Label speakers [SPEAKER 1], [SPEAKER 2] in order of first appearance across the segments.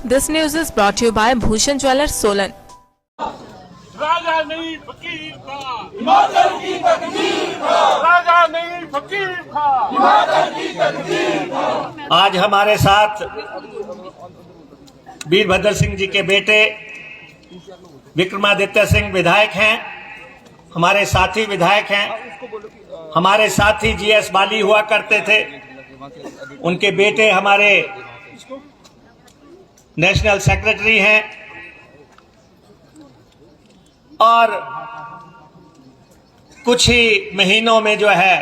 [SPEAKER 1] This news is brought to you by Bhushan Jewellers, Solan.
[SPEAKER 2] राजा नहीं फकीर था,
[SPEAKER 3] हिमाचल की तकदीर था,
[SPEAKER 2] राजा नहीं फकीर था,
[SPEAKER 3] हिमाचल की तकदीर था।
[SPEAKER 4] आज हमारे साथ वीरभद्र सिंह जी के बेटे विक्रमादित्य सिंह विधायक हैं, हमारे साथी विधायक हैं, हमारे साथी जीएस बाली हुआ करते थे, उनके बेटे हमारे नेशनल सेक्रेटरी हैं और कुछ ही महीनों में जो है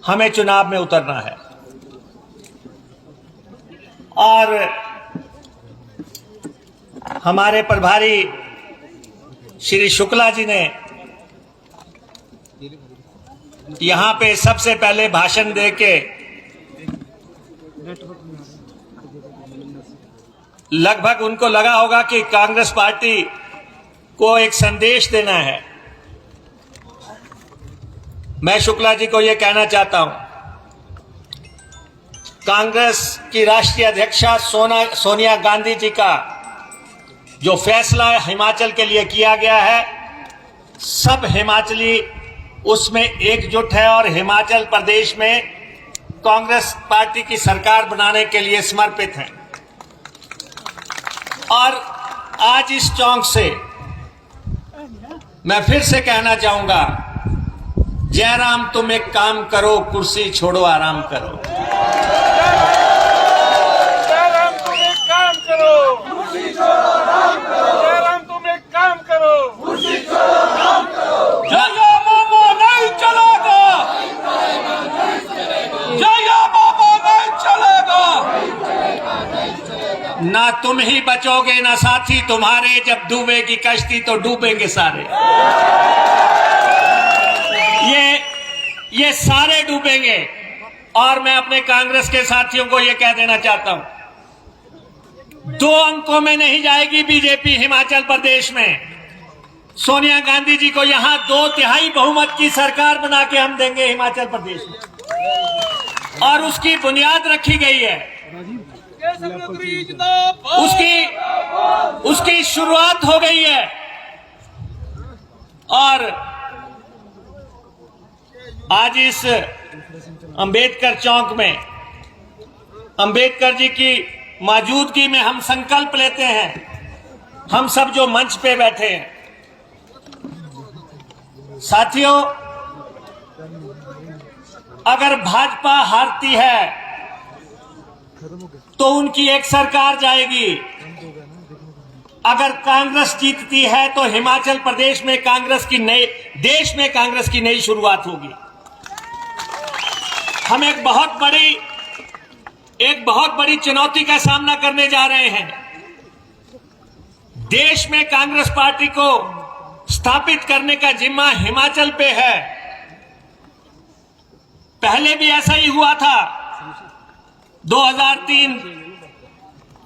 [SPEAKER 4] हमें चुनाव में उतरना है और हमारे प्रभारी श्री शुक्ला जी ने यहां पे सबसे पहले भाषण देके लगभग उनको लगा होगा कि कांग्रेस पार्टी को एक संदेश देना है। मैं शुक्ला जी को यह कहना चाहता हूं, कांग्रेस की राष्ट्रीय अध्यक्षा सोनिया गांधी जी का जो फैसला हिमाचल के लिए किया गया है, सब हिमाचली उसमें एकजुट है और हिमाचल प्रदेश में कांग्रेस पार्टी की सरकार बनाने के लिए समर्पित हैं। और आज इस चौक से मैं फिर से कहना चाहूंगा, जयराम तुम एक काम करो, कुर्सी छोड़ो आराम करो।
[SPEAKER 2] जयराम तुम एक काम करो,
[SPEAKER 3] कुर्सी छोड़ो आराम करो,
[SPEAKER 2] जयराम तुम एक काम करो,
[SPEAKER 3] कुर्सी छोड़ो आराम करो।
[SPEAKER 2] जया मामा नहीं चलेगा, जया मामा नहीं चलेगा।
[SPEAKER 4] ना तुम ही बचोगे ना साथी तुम्हारे, जब डूबेगी कश्ती तो डूबेंगे सारे। ये सारे डूबेंगे। और मैं अपने कांग्रेस के साथियों को यह कह देना चाहता हूं, 2 अंकों में नहीं जाएगी बीजेपी हिमाचल प्रदेश में। सोनिया गांधी जी को यहां 2/3 बहुमत की सरकार बना के हम देंगे हिमाचल प्रदेश में, और उसकी बुनियाद रखी गई है। उसकी शुरुआत हो गई है। और आज इस अंबेडकर चौक में अंबेडकर जी की मौजूदगी में हम संकल्प लेते हैं, हम सब जो मंच पे बैठे हैं। साथियों, अगर भाजपा हारती है तो उनकी एक सरकार जाएगी, अगर कांग्रेस जीतती है तो हिमाचल प्रदेश में देश में कांग्रेस की नई शुरुआत होगी। हम एक बहुत बड़ी चुनौती का सामना करने जा रहे हैं। देश में कांग्रेस पार्टी को स्थापित करने का जिम्मा हिमाचल पे है। पहले भी ऐसा ही हुआ था 2003,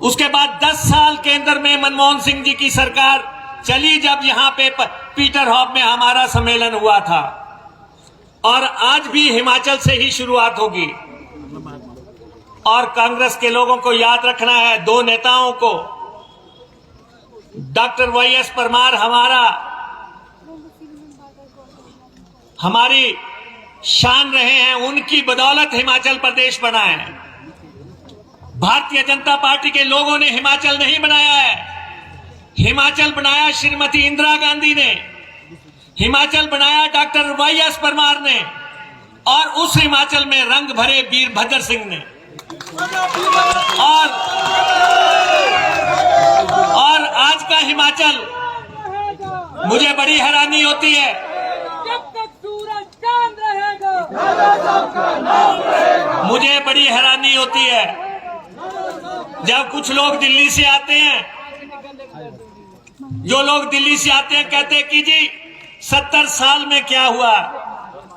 [SPEAKER 4] उसके बाद 10 साल केंद्र में मनमोहन सिंह जी की सरकार चली, जब यहां पे पीटर हॉफ में हमारा सम्मेलन हुआ था। और आज भी हिमाचल से ही शुरुआत होगी। और कांग्रेस के लोगों को याद रखना है, 2 नेताओं को, डॉक्टर वाईएस परमार हमारी शान रहे हैं, उनकी बदौलत हिमाचल प्रदेश बना है। भारतीय जनता पार्टी के लोगों ने हिमाचल नहीं बनाया है, हिमाचल बनाया श्रीमती इंदिरा गांधी ने, हिमाचल बनाया डॉक्टर वाईएस परमार ने, और उस हिमाचल में रंग भरे वीरभद्र सिंह ने। और आज का हिमाचल, मुझे बड़ी हैरानी होती है,
[SPEAKER 5] जब तक सूरज चांद रहेगा,
[SPEAKER 4] मुझे बड़ी हैरानी होती है जब कुछ लोग दिल्ली से आते हैं, जो लोग दिल्ली से आते हैं कहते हैं कि जी 70 साल में क्या हुआ।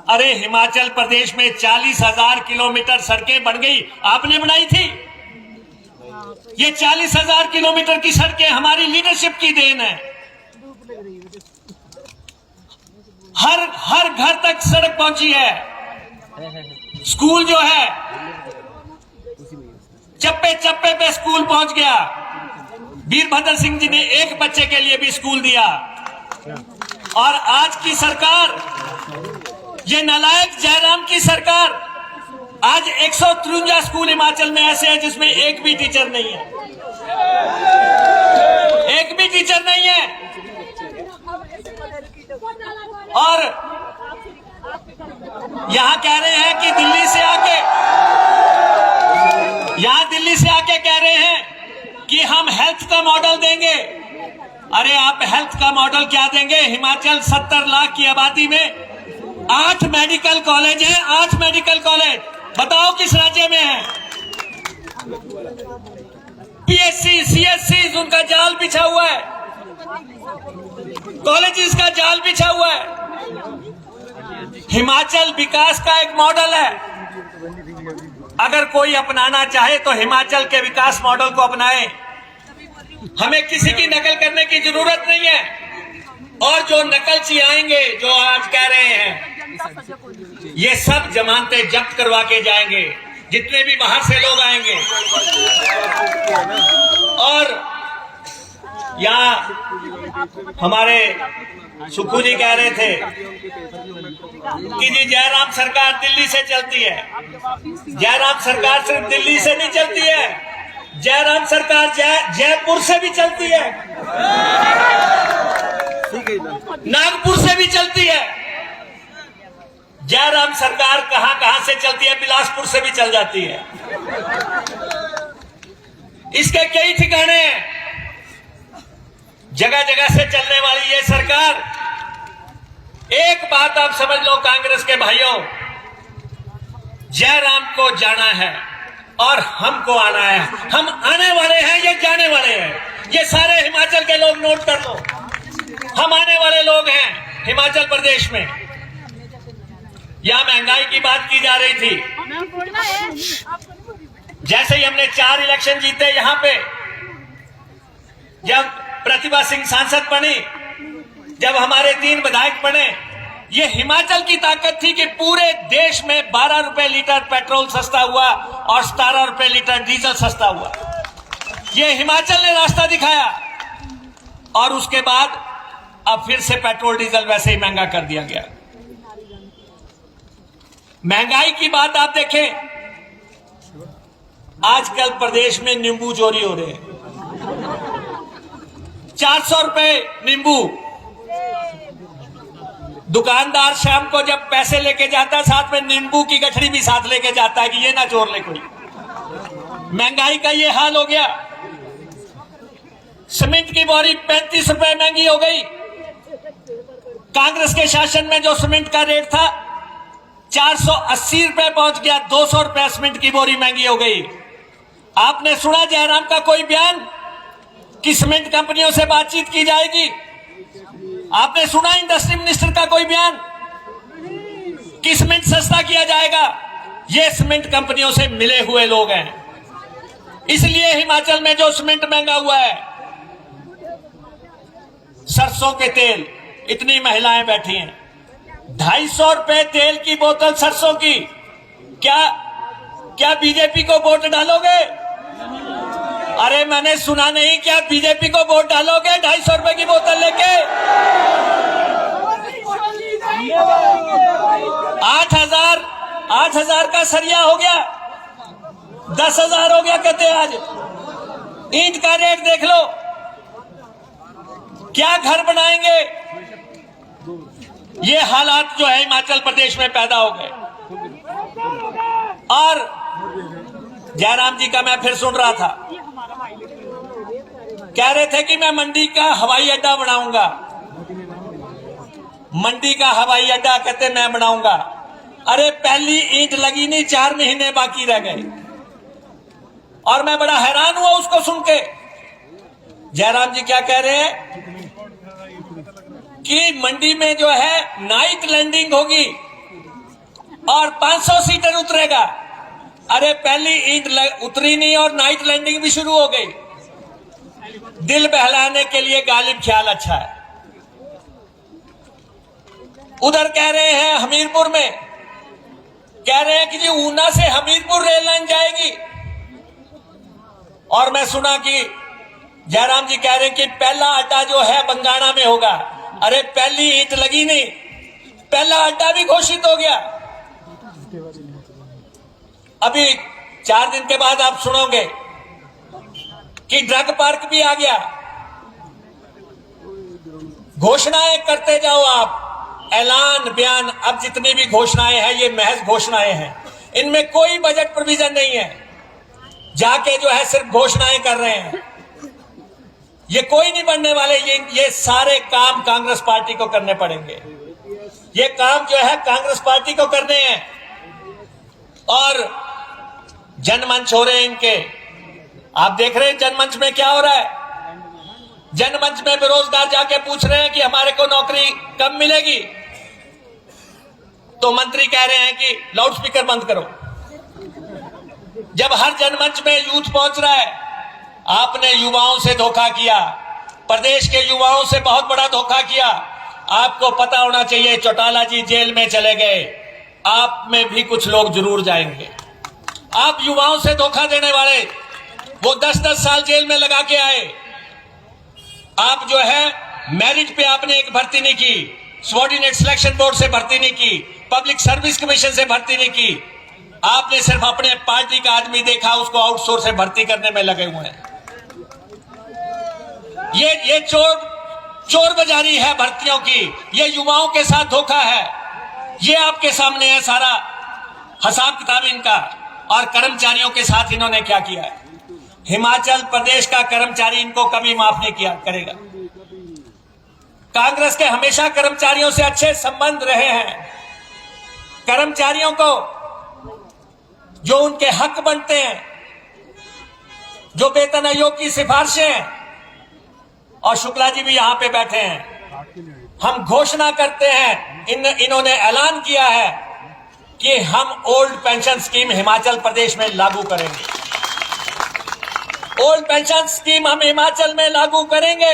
[SPEAKER 4] अरे हिमाचल प्रदेश में 40,000 किलोमीटर सड़कें बन गई, आपने बनाई थी? ये 40,000 किलोमीटर की सड़कें हमारी लीडरशिप की देन है। हर घर तक सड़क पहुंची है। स्कूल जो है चप्पे चप्पे पे स्कूल पहुंच गया। वीरभद्र सिंह जी ने एक बच्चे के लिए भी स्कूल दिया। और आज की सरकार, ये नालायक जयराम की सरकार, आज 153 स्कूल हिमाचल में ऐसे हैं जिसमें एक भी टीचर नहीं है, एक भी टीचर नहीं है। और यहां कह रहे हैं कि दिल्ली से आके कह रहे हैं कि हम हेल्थ का मॉडल देंगे। अरे आप हेल्थ का मॉडल क्या देंगे? हिमाचल 70 लाख की आबादी में 8 मेडिकल कॉलेज हैं, 8 मेडिकल कॉलेज। बताओ किस राज्य में है? पीएससी, सीएससी उनका जाल बिछा हुआ है, कॉलेजेस का जाल बिछा हुआ है। हिमाचल विकास का एक मॉडल है। अगर कोई अपनाना चाहे तो हिमाचल के विकास मॉडल को अपनाए। हमें किसी की नकल करने की जरूरत नहीं है। और जो नकलची आएंगे, जो आज कह रहे हैं, ये सब जमानतें जब्त करवा के जाएंगे, जितने भी बाहर से लोग आएंगे। और यहाँ हमारे सुखू जी कह रहे थे कि जी जयराम सरकार दिल्ली से चलती है। जयराम सरकार सिर्फ दिल्ली से नहीं चलती है, जयराम सरकार जयपुर से भी चलती है, नागपुर से भी चलती है। जयराम सरकार कहां कहां से चलती है, बिलासपुर से भी चल जाती है। इसके कई ठिकाने हैं। जगह जगह से चलने वाली ये सरकार, एक बात आप समझ लो कांग्रेस के भाइयों, जयराम को जाना है और हमको आना है। हम आने वाले हैं, ये जाने वाले हैं। ये सारे हिमाचल के लोग नोट कर लो, हम आने वाले लोग हैं हिमाचल प्रदेश में। यहां महंगाई की बात की जा रही थी। जैसे ही हमने 4 इलेक्शन जीते यहां पे, जब प्रतिभा सिंह सांसद बनी, जब हमारे 3 विधायक बने, ये हिमाचल की ताकत थी कि पूरे देश में 12 रुपए लीटर पेट्रोल सस्ता हुआ और 17 रुपए लीटर डीजल सस्ता हुआ। ये हिमाचल ने रास्ता दिखाया। और उसके बाद अब फिर से पेट्रोल डीजल वैसे ही महंगा कर दिया गया। महंगाई की बात आप देखें, आजकल प्रदेश में नींबू चोरी हो रहे हैं। 400 रुपए नींबू। दुकानदार शाम को जब पैसे लेके जाता है, साथ में नींबू की गठरी भी साथ लेके जाता है कि ये ना चोर ले कोई। महंगाई का ये हाल हो गया। सीमेंट की बोरी 35 रुपए महंगी हो गई। कांग्रेस के शासन में जो सीमेंट का रेट था 480 रुपए पहुंच गया, 200 रुपए सीमेंट की बोरी महंगी हो गई। आपने सुना जयराम का कोई बयान कि सीमेंट कंपनियों से बातचीत की जाएगी? आपने सुना इंडस्ट्री मिनिस्टर का कोई बयान कि सीमेंट सस्ता किया जाएगा? ये सीमेंट कंपनियों से मिले हुए लोग हैं, इसलिए हिमाचल में जो सीमेंट महंगा हुआ है। सरसों के तेल, इतनी महिलाएं बैठी हैं, 250 रुपए तेल की बोतल सरसों की। क्या बीजेपी को वोट डालोगे? अरे मैंने सुना नहीं, क्या बीजेपी को वोट डालोगे 250 रुपए की बोतल लेके? 8,000 का सरिया हो गया, 10,000 हो गया कहते आज। ईंट का रेट देख लो, क्या घर बनाएंगे? ये हालात जो है हिमाचल प्रदेश में पैदा हो गए। और जयराम जी का मैं फिर सुन रहा था, कह रहे थे कि मैं मंडी का हवाई अड्डा बनाऊंगा। मंडी का हवाई अड्डा कहते मैं बनाऊंगा। अरे पहली ईंट लगी नहीं, 4 महीने बाकी रह गए। और मैं बड़ा हैरान हुआ उसको सुन के। जयराम जी क्या कह रहे हैं कि मंडी में जो है नाइट लैंडिंग होगी और 500 सीटर उतरेगा। अरे पहली ईंट उतरी नहीं और नाइट लैंडिंग भी शुरू हो गई। दिल बहलाने के लिए गालिब ख्याल अच्छा है। उधर कह रहे हैं हमीरपुर में, कह रहे हैं कि जी ऊना से हमीरपुर रेल लाइन जाएगी। और मैं सुना कि जयराम जी कह रहे हैं कि पहला अड्डा जो है बंगाणा में होगा। अरे पहली ईंट लगी नहीं, पहला अड्डा भी घोषित हो गया। अभी 4 दिन के बाद आप सुनोगे कि ड्रग पार्क भी आ गया। घोषणाएं करते जाओ आप, ऐलान बयान। अब जितनी भी घोषणाएं हैं ये महज घोषणाएं हैं, इनमें कोई बजट प्रोविजन नहीं है। जाके जो है सिर्फ घोषणाएं कर रहे हैं, ये कोई नहीं बनने वाले। ये सारे काम कांग्रेस पार्टी को करने पड़ेंगे। ये काम जो है कांग्रेस पार्टी को करने हैं। और जनमंच हो रहे हैं इनके, आप देख रहे हैं जनमंच में क्या हो रहा है। जनमंच में बेरोजगार जाके पूछ रहे हैं कि हमारे को नौकरी कब मिलेगी, तो मंत्री कह रहे हैं कि लाउडस्पीकर बंद करो। जब हर जनमंच में यूथ पहुंच रहा है, आपने युवाओं से धोखा किया, प्रदेश के युवाओं से बहुत बड़ा धोखा किया। आपको पता होना चाहिए, चौटाला जी जेल में चले गए, आप में भी कुछ लोग जरूर जाएंगे। आप युवाओं से धोखा देने वाले, वो 10-10 साल जेल में लगा के आए। आप जो है मेरिट पे आपने एक भर्ती नहीं की, सबऑर्डिनेट सिलेक्शन बोर्ड से भर्ती नहीं की, पब्लिक सर्विस कमीशन से भर्ती नहीं की। आपने सिर्फ अपने पार्टी का आदमी देखा, उसको आउटसोर्स से भर्ती करने में लगे हुए हैं। ये चोर बाजारी है भर्तियों की, ये युवाओं के साथ धोखा है। ये आपके सामने है सारा हिसाब किताब इनका। और कर्मचारियों के साथ इन्होंने क्या किया है, हिमाचल प्रदेश का कर्मचारी इनको कभी माफ नहीं किया करेगा। कांग्रेस के हमेशा कर्मचारियों से अच्छे संबंध रहे हैं। कर्मचारियों को जो उनके हक बनते हैं, जो वेतन आयोग की सिफारिशें हैं, और शुक्ला जी भी यहां पे बैठे हैं, हम घोषणा करते हैं, इन्होंने ऐलान किया है कि हम old pension scheme Himachal Pradesh में लागू करेंगे। ओल्ड पेंशन स्कीम हम हिमाचल में लागू करेंगे।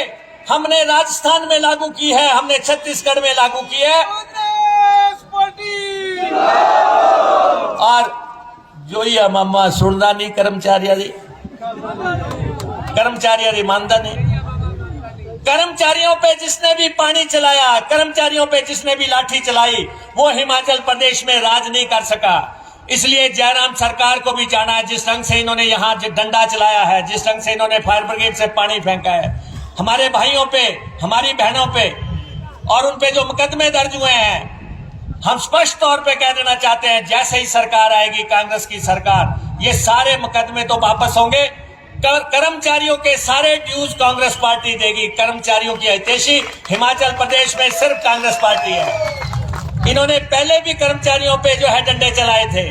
[SPEAKER 4] हमने राजस्थान में लागू की है, हमने छत्तीसगढ़ में लागू की है। और जो ये मामा सुनदा नहीं कर्मचारी मानदा नहीं। कर्मचारियों पे जिसने भी पानी चलाया, कर्मचारियों पे जिसने भी लाठी चलाई, वो हिमाचल प्रदेश में राज नहीं कर सका। इसलिए जयराम सरकार को भी जाना है, जिस ढंग से इन्होंने यहाँ डंडा चलाया है, जिस ढंग से इन्होंने फायर ब्रिगेड से पानी फेंका है हमारे भाइयों पे, हमारी बहनों पे, और उन पे जो मुकदमे दर्ज हुए हैं, हम स्पष्ट तौर पे कह देना चाहते हैं, जैसे ही सरकार आएगी कांग्रेस की सरकार, ये सारे मुकदमे तो वापस होंगे। कर्मचारियों के सारे ड्यूज कांग्रेस पार्टी देगी। कर्मचारियों की हितैषी हिमाचल प्रदेश में सिर्फ कांग्रेस पार्टी है। इन्होंने पहले भी कर्मचारियों पे जो है डंडे चलाए थे,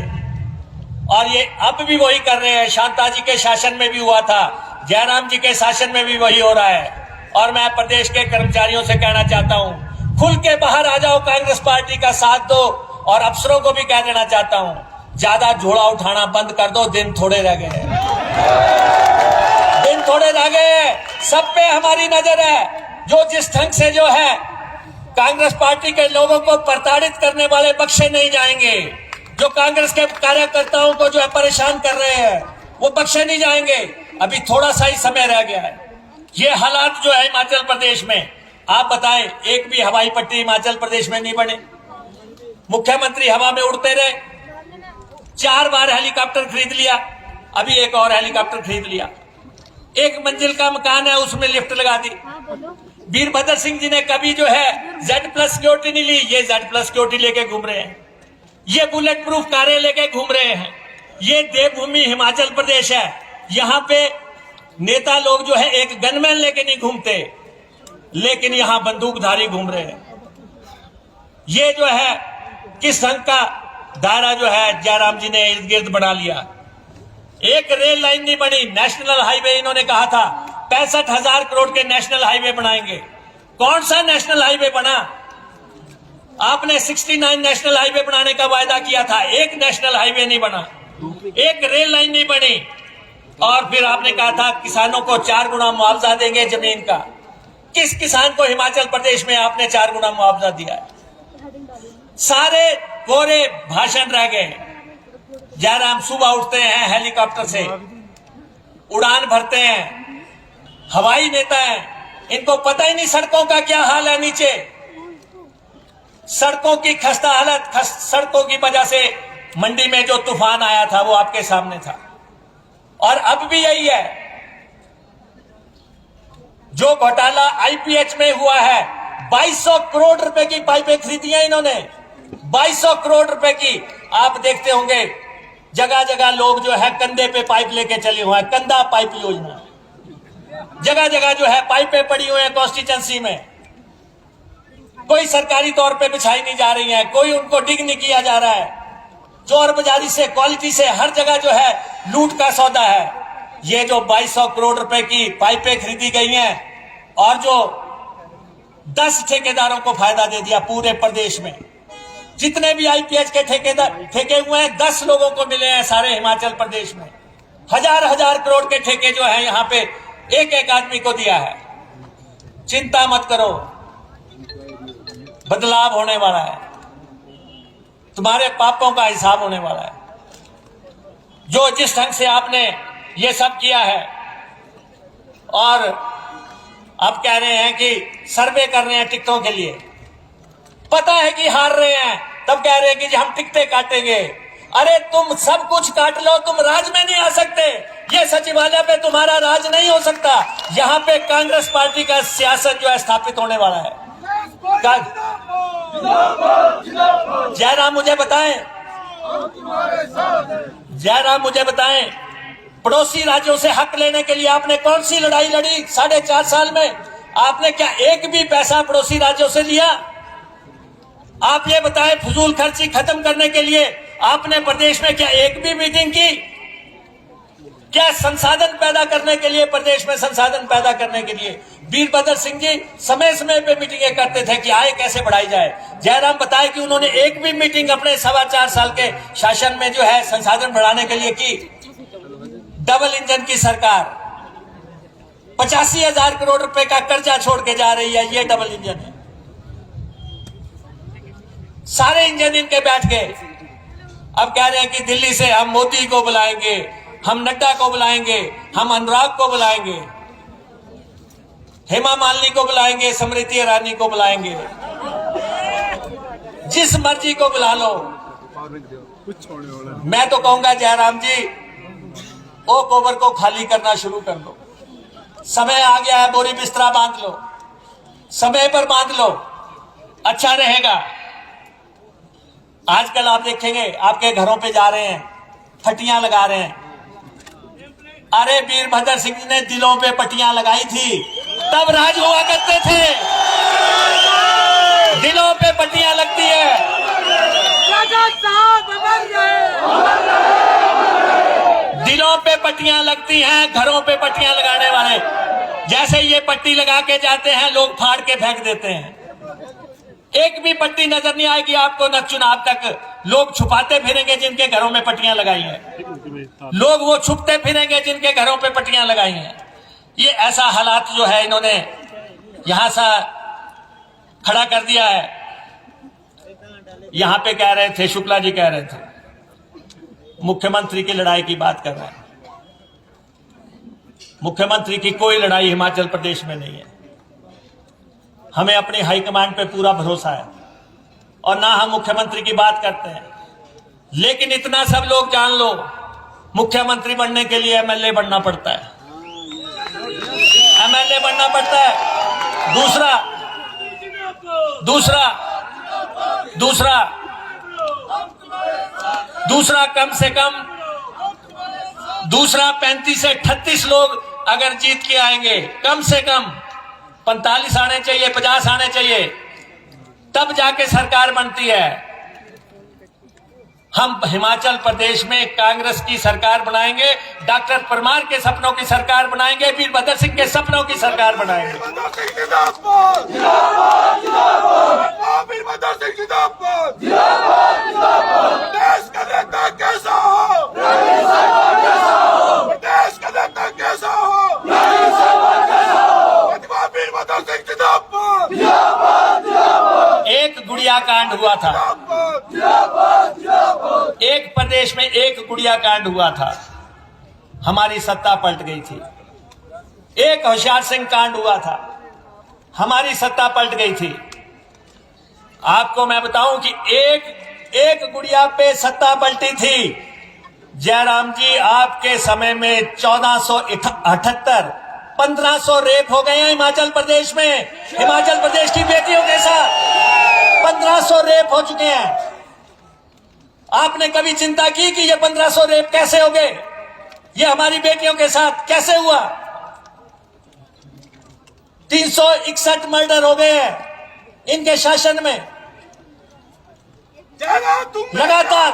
[SPEAKER 4] और ये अब भी वही कर रहे हैं। शांता जी के शासन में भी हुआ था, जयराम जी के शासन में भी वही हो रहा है। और मैं प्रदेश के कर्मचारियों से कहना चाहता हूं, खुल के बाहर आ जाओ, कांग्रेस पार्टी का साथ दो। और अफसरों को भी कह देना चाहता हूं, ज्यादा झोला उठाना बंद कर दो, दिन थोड़े रह गए हैं, दिन थोड़े रह गए हैं। सब पे हमारी नजर है। जो जिस ढंग से जो है कांग्रेस पार्टी के लोगों को प्रताड़ित करने वाले बख्शे नहीं जाएंगे। जो कांग्रेस के कार्यकर्ताओं को जो है परेशान कर रहे हैं, वो बख्शे नहीं जाएंगे। अभी थोड़ा सा ही समय रह गया है। ये हालात जो है हिमाचल प्रदेश में, आप बताएं, एक भी हवाई पट्टी हिमाचल प्रदेश में नहीं बने। मुख्यमंत्री हवा में उड़ते रहे, 4 बार हेलीकॉप्टर खरीद लिया, अभी एक और हेलीकॉप्टर खरीद लिया। 1 मंजिल का मकान है, उसमें लिफ्ट लगा दी। वीरभद्र सिंह जी ने कभी जो है Z+ सिक्योरिटी नहीं ली, ये Z+ सिक्योरिटी लेके घूम रहे हैं। ये बुलेट प्रूफ कारें लेके घूम रहे हैं। ये देवभूमि हिमाचल प्रदेश है। यहाँ पे नेता लोग जो है एक गनमैन लेके नहीं घूमते, लेकिन यहाँ बंदूकधारी घूम रहे हैं। ये जो है किस ढंग का दायरा जो है जयराम जी ने इर्द गिर्द बना लिया। एक रेल लाइन नहीं बनी। नेशनल हाईवे इन्होंने कहा था 65,000 करोड़ के नेशनल हाईवे बनाएंगे। कौन सा नेशनल हाईवे बना? आपने 69 नेशनल हाईवे बनाने का वायदा किया था, एक नेशनल हाईवे नहीं बना, एक रेल लाइन नहीं बनी। और फिर आपने कहा था किसानों को 4 गुना मुआवजा देंगे जमीन का। किस किसान को हिमाचल प्रदेश में आपने 4 गुना मुआवजा दिया है? सारे कोरे भाषण रह गए। जयराम सुबह उठते हैं हेलीकॉप्टर से, उड़ान भरते हैं, हवाई नेता हैं, इनको पता ही नहीं सड़कों का क्या हाल है नीचे। सड़कों की खस्ता हालत, सड़कों की वजह से मंडी में जो तूफान आया था वो आपके सामने था, और अब भी यही है। जो घोटाला आईपीएच में हुआ है, 2200 करोड़ रुपए की पाइपें खरीदी हैं इन्होंने, 2200 करोड़ रुपए की। आप देखते होंगे जगह जगह लोग जो है कंधे पे पाइप लेके चले हुए हैं, कंधा पाइप योजना, जगह जगह जो है पाइपें पड़ी हुई हैं कॉन्स्टिट्यूंसी में। कोई सरकारी तौर पे बिछाई नहीं जा रही है, कोई उनको डिग नहीं किया जा रहा है। चोर बाजारी से, क्वालिटी से, हर जगह जो है लूट का सौदा है। ये जो 2200 करोड़ रुपए की पाइपें खरीदी गई हैं और जो 10 ठेकेदारों को फायदा दे दिया पूरे प्रदेश में, जितने भी आईपीएच के ठेके हुए हैं 10 लोगों को मिले हैं सारे हिमाचल प्रदेश में। हजार करोड़ के ठेके जो है यहाँ पे एक एक आदमी को दिया है। चिंता मत करो, बदलाव होने वाला है, तुम्हारे पापों का हिसाब होने वाला है। जो जिस ढंग से आपने ये सब किया है और अब कह रहे हैं कि सर्वे कर रहे हैं टिकटों के लिए, पता है कि हार रहे हैं, तब कह रहे हैं कि हम टिकटें काटेंगे। अरे तुम सब कुछ काट लो, तुम राज में नहीं आ सकते। ये सचिवालय पे तुम्हारा राज नहीं हो सकता। यहाँ पे कांग्रेस पार्टी का सियासत जो है स्थापित होने वाला है। जयराम मुझे बताएं, जयराम मुझे बताएं, पड़ोसी राज्यों से हक लेने के लिए आपने कौन सी लड़ाई लड़ी 4.5 साल में? आपने क्या एक भी पैसा पड़ोसी राज्यों से लिया? आप ये बताएं, फजूल खर्ची खत्म करने के लिए आपने प्रदेश में क्या एक भी मीटिंग की? क्या संसाधन पैदा करने के लिए, प्रदेश में संसाधन पैदा करने के लिए वीरभद्र सिंह जी समय समय पे मीटिंगें करते थे कि आय कैसे बढ़ाई जाए। जयराम बताए कि उन्होंने एक भी मीटिंग अपने 4.25 साल के शासन में जो है संसाधन बढ़ाने के लिए की। डबल इंजन की सरकार 85,000 करोड़ रुपए का कर्जा छोड़ के जा रही है, ये डबल इंजन है। सारे इंजन इनके बैठ गए। अब कह रहे हैं कि दिल्ली से हम मोदी को बुलाएंगे, हम नड्डा को बुलाएंगे, हम अनुराग को बुलाएंगे, हेमा मालिनी को बुलाएंगे, स्मृति ईरानी को बुलाएंगे, जिस मर्जी को बुला लो। मैं तो कहूंगा जयराम जी, ओ कोबर को खाली करना शुरू कर दो। समय आ गया है, बोरी बिस्तरा बांध लो, समय पर बांध लो, अच्छा रहेगा। आजकल आप देखेंगे आपके घरों पे जा रहे हैं, फटियां लगा रहे हैं। अरे वीरभद्र सिंह ने दिलों पे पट्टियां लगाई थी, तब राज हुआ करते थे। दिलों पे पट्टियां लगती है। दिलों पे पट्टियां लगती हैं, घरों पे पट्टियां लगाने वाले जैसे ये पट्टी लगा के जाते हैं, लोग फाड़ के फेंक देते हैं। एक भी पट्टी नजर नहीं आएगी आपको, न चुनाव तक। लोग छुपाते फिरेंगे जिनके घरों में पट्टियां लगाई हैं, लोग वो छुपते फिरेंगे जिनके घरों पे पट्टियां लगाई हैं। ये ऐसा हालात जो है इन्होंने यहां सा खड़ा कर दिया है। यहां पे कह रहे थे, शुक्ला जी कह रहे थे, मुख्यमंत्री की लड़ाई की बात कर रहे हैं। मुख्यमंत्री की कोई लड़ाई हिमाचल प्रदेश में नहीं है। हमें अपनी हाईकमांड पे पूरा भरोसा है और ना हम मुख्यमंत्री की बात करते हैं। लेकिन इतना सब लोग जान लो, मुख्यमंत्री बनने के लिए एमएलए बनना पड़ता है, एमएलए बनना पड़ता है। दूसरा दूसरा दूसरा दूसरा कम से कम 35 से 38 लोग अगर जीत के आएंगे, कम से कम 45 आने चाहिए, 50 आने चाहिए, तब जाके सरकार बनती है। हम हिमाचल प्रदेश में कांग्रेस की सरकार बनाएंगे, डॉक्टर परमार के सपनों की सरकार बनाएंगे, वीरभद्र सिंह के सपनों की सरकार बनाएंगे।
[SPEAKER 2] देश का नेता कैसा हो, देश का नेता कैसा हो,
[SPEAKER 4] एक गुड़िया कांड हुआ था, एक प्रदेश में एक गुड़िया कांड हुआ था। हमारी सत्ता पलट गई थी। एक होशियार सिंह कांड हुआ था, हमारी सत्ता पलट गई थी। आपको मैं बताऊं कि एक गुड़िया पे सत्ता पलटी थी। जयराम जी, आपके समय में 1478 1500 रेप हो गए हैं हिमाचल प्रदेश में। हिमाचल प्रदेश की बेटियों के साथ 1500 रेप हो चुके हैं। आपने कभी चिंता की कि ये 1500 रेप कैसे हो गए? ये हमारी बेटियों के साथ कैसे हुआ? 361 मर्डर हो गए हैं इनके शासन में
[SPEAKER 2] जयराम, तुम
[SPEAKER 4] लगातार।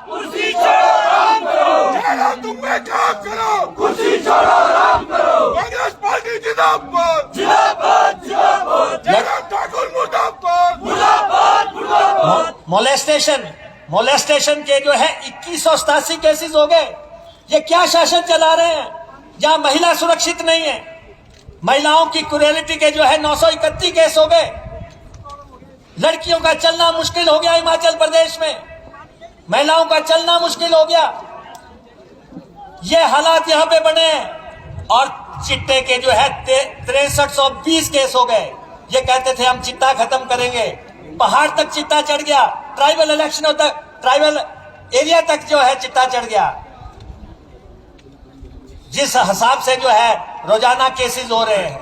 [SPEAKER 3] कुर्सी छोड़ो राम करो।
[SPEAKER 2] जयराम, तुम बेटा करो।
[SPEAKER 3] कुर्सी छोड़ो राम करो।
[SPEAKER 2] कांग्रेस पार्टी जिंदाबाद।
[SPEAKER 3] जिंदाबाद जिंदाबाद।
[SPEAKER 2] जयराम ठाकुर मुर्दाबाद।
[SPEAKER 3] मुर्दाबाद मुर्दाबाद।
[SPEAKER 4] मोलेस्टेशन के जो है 2187 केसेस हो गए। ये क्या शासन चला रहे हैं जहां महिला सुरक्षित नहीं है? महिलाओं की क्रूरलिटी के जो है 931 केस हो गए। लड़कियों का चलना मुश्किल हो गया हिमाचल प्रदेश में, महिलाओं का चलना मुश्किल हो गया। ये हालात यहां पे बने हैं। और चिट्टे के जो है 6320 केस हो गए। ये कहते थे हम चिट्टा खत्म करेंगे, पहाड़ तक चिट्टा चढ़ गया, ट्राइबल इलेक्शनों तक, ट्राइबल एरिया तक जो है चिट्टा चढ़ गया। जिस हिसाब से जो है रोजाना केसेस हो रहे हैं,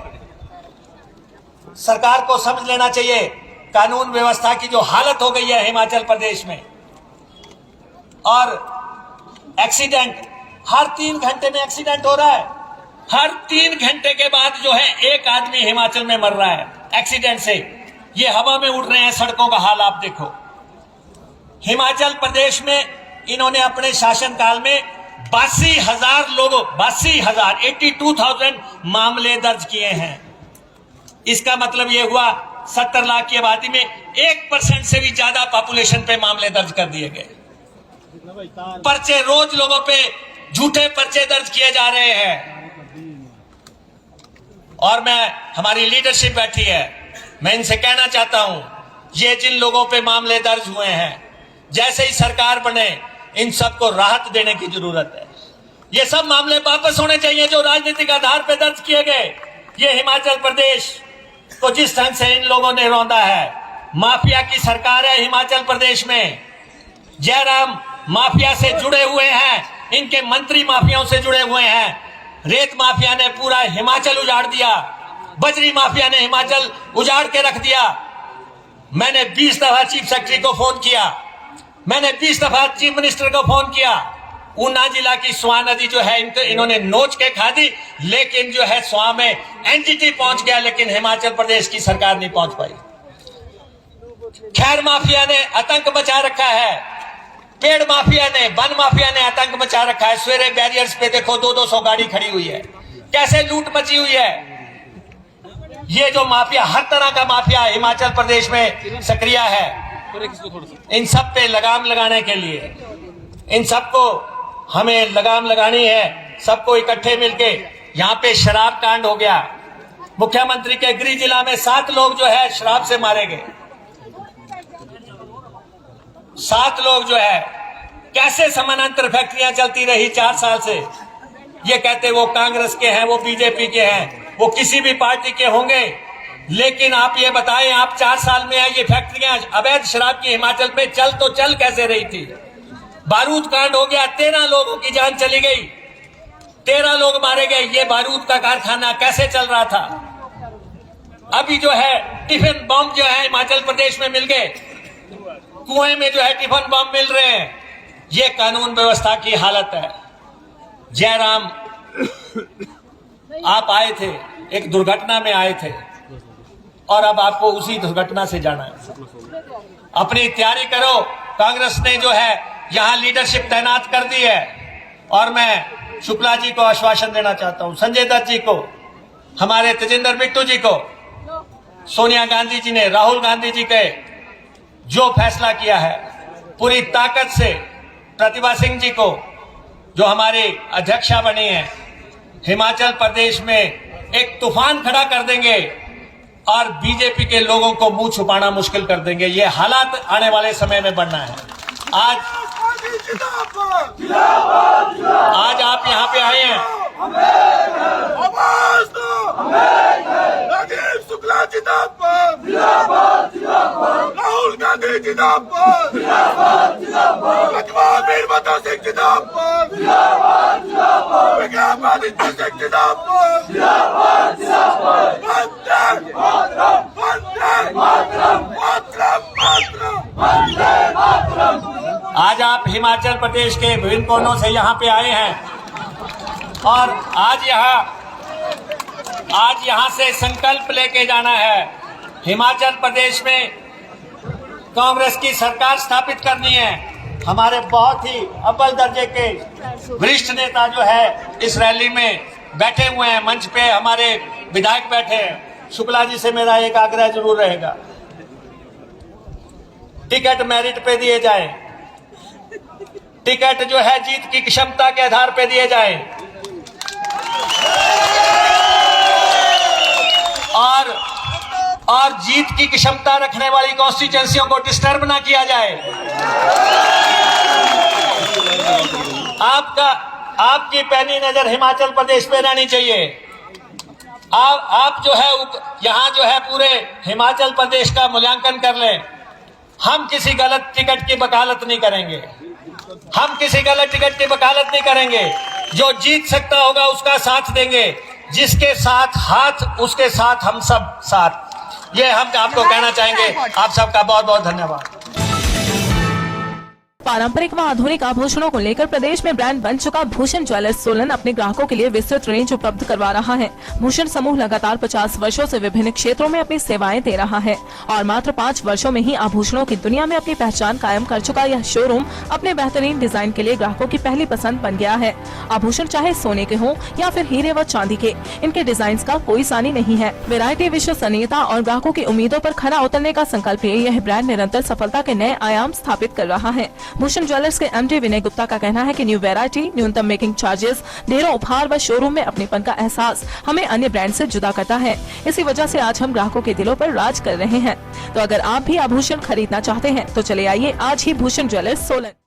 [SPEAKER 4] सरकार को समझ लेना चाहिए कानून व्यवस्था की जो हालत हो गई है हिमाचल प्रदेश में। और एक्सीडेंट, हर 3 घंटे में एक्सीडेंट हो रहा है। हर 3 घंटे के बाद जो है एक आदमी हिमाचल में मर रहा है एक्सीडेंट से। ये हवा में उड़ रहे हैं, सड़कों का हाल आप देखो। हिमाचल प्रदेश में इन्होंने अपने शासनकाल में 82,000 मामले दर्ज किए हैं। इसका मतलब यह हुआ 70 लाख की आबादी में 1% से भी ज्यादा पॉपुलेशन पे मामले दर्ज कर दिए गए। पर्चे रोज लोगों पे झूठे पर्चे दर्ज किए जा रहे हैं। और हमारी लीडरशिप बैठी है, मैं इनसे कहना चाहता हूं, ये जिन लोगों पे मामले दर्ज हुए हैं, जैसे ही सरकार बने इन सबको राहत देने की जरूरत है। ये सब मामले वापस होने चाहिए जो राजनीतिक आधार पर दर्ज किए गए। ये हिमाचल प्रदेश को जिस ढंग से इन लोगों ने रौंदा है, माफिया की सरकार है हिमाचल प्रदेश में। जयराम माफिया से जुड़े हुए हैं, इनके मंत्री माफियाओं से जुड़े हुए हैं। रेत माफिया ने पूरा हिमाचल उजाड़ दिया, बजरी माफिया ने हिमाचल उजाड़ के रख दिया। मैंने 20 दफा चीफ सेक्रेटरी को फोन किया, मैंने 20 दफा चीफ मिनिस्टर को फोन किया। ऊना जिला की स्वां नदी जो है इन्होंने नोच के खा दी, लेकिन जो है स्वां में एनजीटी पहुंच गया, लेकिन हिमाचल प्रदेश की सरकार नहीं पहुंच पाई। खैर माफिया ने आतंक मचा रखा है, पेड़ माफिया ने, वन माफिया ने आतंक मचा रखा है। सवेरे बैरियर्स पे देखो 200 गाड़ी खड़ी हुई है, कैसे लूट मची हुई है। ये जो माफिया, हर तरह का माफिया हिमाचल प्रदेश में सक्रिय है। इन सब पे लगाम लगाने के लिए, इन सबको हमें लगाम लगानी है, सबको इकट्ठे मिलके। यहाँ पे शराब कांड हो गया, मुख्यमंत्री के गृह जिला में 7 लोग जो है शराब से मारे गए। 7 लोग जो है, कैसे समानांतर फैक्ट्रियां चलती रही 4 साल से। ये कहते वो कांग्रेस के हैं, वो बीजेपी के हैं, वो किसी भी पार्टी के होंगे, लेकिन आप ये बताएं, आप 4 साल में ये फैक्ट्रियां अवैध शराब की हिमाचल में चल कैसे रही थी। बारूद कांड हो गया, 13 लोगों की जान चली गई, 13 लोग मारे गए। ये बारूद का कारखाना कैसे चल रहा था। अभी जो है टिफिन बम जो है हिमाचल प्रदेश में मिल गए, कुएं में जो है टिफिन बम मिल रहे हैं। ये कानून व्यवस्था की हालत है। जयराम, आप आए थे, एक दुर्घटना में आए थे, और अब आपको उसी दुर्घटना से जाना है। अपनी तैयारी करो। कांग्रेस ने जो है यहां लीडरशिप तैनात कर दी है, और मैं शुक्ला जी को आश्वासन देना चाहता हूं, संजय दत्त जी को, हमारे तेजिंदर बिट्टू जी को, सोनिया गांधी जी ने, राहुल गांधी जी के जो फैसला किया है, पूरी ताकत से प्रतिभा सिंह जी को, जो हमारी अध्यक्षा बनी है, हिमाचल प्रदेश में एक तूफान खड़ा कर देंगे और बीजेपी के लोगों को मुंह छुपाना मुश्किल कर देंगे। ये हालात आने वाले समय में बनना है। आज
[SPEAKER 2] जिंदाबाद
[SPEAKER 4] आज आप यहाँ पे आए हैं,
[SPEAKER 2] आवाज दो राजीव शुक्ला जिंदाबाद राहुल गांधी जिंदाबाद लक्ष्मण वीरभद्र सिंह जिंदाबाद विक्रम आदित्य सिंह जिंदाबाद वंदे मातरम।
[SPEAKER 4] आज आप हिमाचल प्रदेश के विभिन्न कोनों से यहाँ पे आए हैं और आज यहाँ से संकल्प लेके जाना है। हिमाचल प्रदेश में कांग्रेस की सरकार स्थापित करनी है। हमारे बहुत ही अव्वल दर्जे के वरिष्ठ नेता जो है इस रैली में बैठे हुए हैं, मंच पे हमारे विधायक बैठे हैं। शुक्ला जी से मेरा एक आग्रह जरूर रहेगा, टिकट मेरिट पे दिए जाए, टिकट जो है जीत की क्षमता के आधार पे दिए जाए और जीत की क्षमता रखने वाली कॉन्स्टिट्यूएंसियों को डिस्टर्ब ना किया जाए। आपकी पैनी नजर हिमाचल प्रदेश पे रहनी चाहिए। आप जो है यहाँ जो है पूरे हिमाचल प्रदेश का मूल्यांकन कर लें। हम किसी गलत टिकट की वकालत नहीं करेंगे, हम किसी गलत टिकट की वकालत नहीं करेंगे। जो जीत सकता होगा उसका साथ देंगे, जिसके साथ हाथ उसके साथ हम सब साथ। ये हम आपको कहना चाहेंगे। आप सबका बहुत बहुत धन्यवाद।
[SPEAKER 1] पारंपरिक व आधुनिक आभूषणों को लेकर प्रदेश में ब्रांड बन चुका भूषण ज्वेलर्स सोलन अपने ग्राहकों के लिए विस्तृत रेंज उपलब्ध करवा रहा है। भूषण समूह लगातार 50 वर्षों से विभिन्न क्षेत्रों में अपनी सेवाएं दे रहा है और मात्र 5 वर्षों में ही आभूषणों की दुनिया में अपनी पहचान कायम कर चुका यह शोरूम अपने बेहतरीन डिजाइन के लिए ग्राहकों की पहली पसंद बन गया है। आभूषण चाहे सोने के हों या फिर हीरे व चांदी के, इनके डिजाइन का कोई सानी नहीं है। वैरायटी, विश्वसनीयता और ग्राहकों की उम्मीदों पर खरा उतरने का संकल्प लिए यह ब्रांड निरंतर सफलता के नए आयाम स्थापित कर रहा है। भूषण ज्वेलर्स के एमडी विनय गुप्ता का कहना है कि न्यू वैरायटी, न्यूनतम मेकिंग चार्जेस, ढेरों उपहार व शोरूम में अपनेपन का एहसास हमें अन्य ब्रांड से जुदा करता है। इसी वजह से आज हम ग्राहकों के दिलों पर राज कर रहे हैं। तो अगर आप भी आभूषण खरीदना चाहते हैं तो चले आइए आज ही भूषण ज्वेलर्स सोलन।